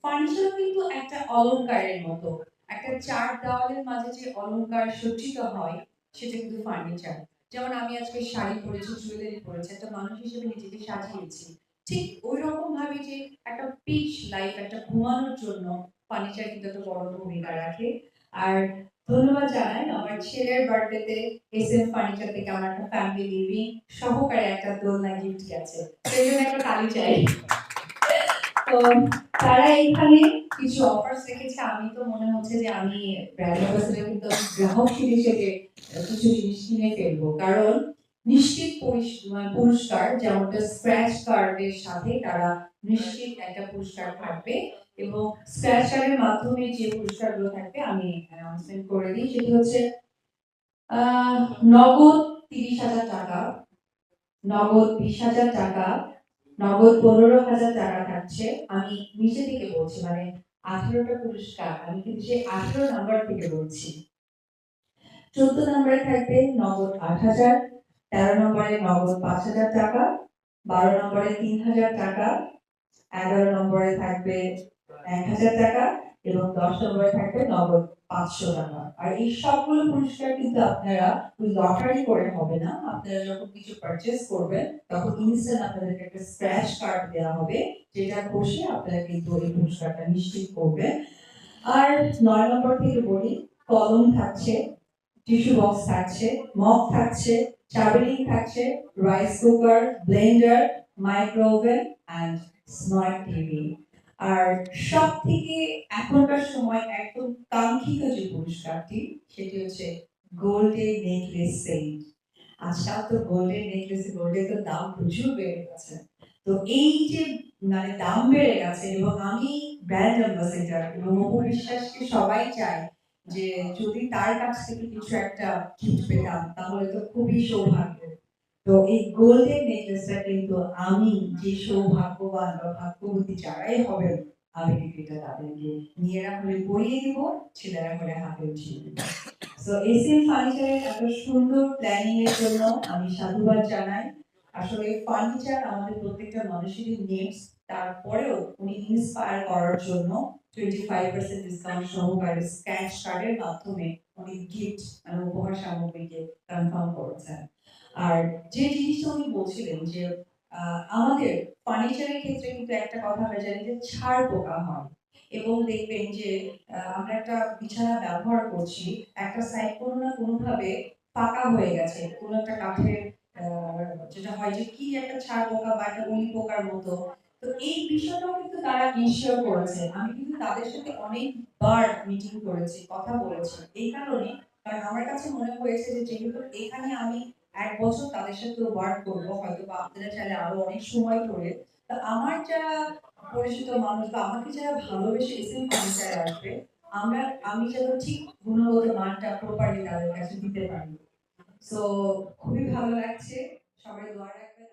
Furniture কিন্তু একটা অলংকারের মতো। একটা চার দেওয়ালের মাঝে যে অলংকার সজ্জিত হয় সেটা কিন্তু ফার্নিচার। যেমন আমি আজকে শাড়ি পরেছি, জুয়েলারি পরেছি, একটা মানুষ হিসেবে নিজেকে সাজিয়েছি। ঠিক ওই রকম ভাবে যে একটা পিস লাইফ, একটা ঘুমানোর জন্য ফার্নিচার কিন্তু একটা বড় ভূমিকা রাখে। আর ধন্যবাদ জানাই আমার ছেলের বার্থডেতে এসএম ফার্নিচার থেকে আমার একটা ফ্যামিলি লিভিং সহকারে একটা দোলনা গিফট গেছে। সেই জন্য একটা তালি চাই। তো তারা এখানে কিছু অফার্স রেখেছে। আমি তো মনে হচ্ছে যে আমি ব্র্যান্ড অ্যাম্বাসেডর কিন্তু গ্রাহক হিসেবে কিছু জিনিস কিনে ফেলবো, কারণ নিশ্চিত পুরস্কার, যেমনটা স্ক্র্যাচ কার্ডের সাথে তারা নিশ্চিত একটা পুরস্কার থাকবে, এবং স্ক্র্যাচ কার্ডের মাধ্যমে যে পুরস্কারগুলো থাকবে আমি অ্যানাউন্সমেন্ট করে দিই। সেটি হচ্ছে নগদ 30,000 টাকা, নগদ 20,000 টাকা, নগদ 15,000 টাকা থাকছে। আমি নিচে থেকে বলছি, মানে 18টা পুরস্কার, আমি কিন্তু সেই 18 নাম্বার থেকে বলছি। 14 নম্বরে থাকবে নগদ 8,000, 13 নম্বরে নগদ 5,000 টাকা, 12 নম্বরে 3,000 টাকা, 11 নম্বরে থাকবে 1,000 টাকা, এবং 10 নম্বরে থাকবে নগদ 500 টাকা। আর এই সবগুলো পুরস্কার কিন্তু আপনারা ওই লটারি করে হবে না। আপনারা যখন কিছু পারচেজ করবেন তখন ইনস্ট্যান্ট আপনাদেরকে একটা স্ক্র্যাচ কার্ড দেওয়া হবে, যেটা বসে আপনারা কিন্তু এই পুরস্কারটা নিশ্চিত করবেন। আর 9 নম্বর থেকে বলি, কলম থাকছে, টিস্যু বক্স থাকছে, মগ থাকছে, চাবেলিং থাকছে, rice cooker, blender, micro oven and smart TV. আর সব থেকে এখনকার সময় একদম কাঙ্ক্ষিত যে পুরস্কারটি, সেটি হচ্ছে গোল্ডেন নেকলেস সেট। আজকাল তো গোল্ডেন নেকলেস, গোল্ডের তো দাম প্রচুর বেড়ে গেছে। তো এই যে মানে দাম বেড়ে গেছে, এবং আমি ব্র্যান্ড অ্যাম্বাসেডর এবং অপু বিশ্বাসকে সবাই চায় যে যদি তার কাছ থেকে কিছু একটা গিফট পেতাম তাহলে তো খুবই সৌভাগ্য। তো এই গোল্ডেন নেকলেসটা কিন্তু আমি যে সৌভাগ্যবান বা ভাগ্যবতী যারাই হবেন, আমি কিন্তু এটা তাদেরকে মেয়েরা হলে পরিয়ে দিব, ছেলেরা হলে হাতে উঠিয়ে দিব। তো এসএম ফার্নিচারের এত সুন্দর প্ল্যানিং এর জন্য আমি সাধুবাদ জানাই। আসলে ফার্নিচার আমাদের প্রত্যেকটা মানুষেরই নেক্স, তারপরেও উনি ইন্সপায়ার করার জন্য 25% ডিসকাউন্ট সহকারে স্ক্র্যাচ কার্ডের মাধ্যমে উনি গিফট মানে উপহার সামগ্রীকে কনফার্ম করেছেন। আর যে জিনিসটা উনি বলছিলেন যে আমাদের ফার্নিচারের ক্ষেত্রে কিন্তু একটা কথা আমরা জানি যে ছাড় পোকা হয়, এবং দেখবেন যে আমরা একটা বিছানা ব্যবহার করছি, একটা সাইড কোনো না কোনো ভাবে ফাঁকা হয়ে গেছে, কোনো একটা কাঠের যেটা হয় যে কি একটা ছাড় পোকা বা একটা উলি পোকার মতো। তো এই বিষয়টাও কিন্তু তারা ইনশিওর করেছে। আমি কিন্তু তাদের সাথে অনেকবার মিটিং করেছি, কথা বলেছি এই কারণে, কারণ আমার কাছে মনে হয়েছে যে যেহেতু এখানে আমি 1 বছর তাদের সাথে ওয়ার্ক করবো, হয়তো বা আপনারা চাইলে আরো অনেক সময় ধরে, তো আমার যারা পরিচিত মানুষ বা আমাকে যারা ভালোবেসে এসএম ফার্নিচারে আসবে, আমি যেন ঠিক গুণগত মানটা প্রপারলি তাদের কাছে দিতে পারি। সো খুবই ভালো লাগছে, সবাই দোয়া রাখবেন।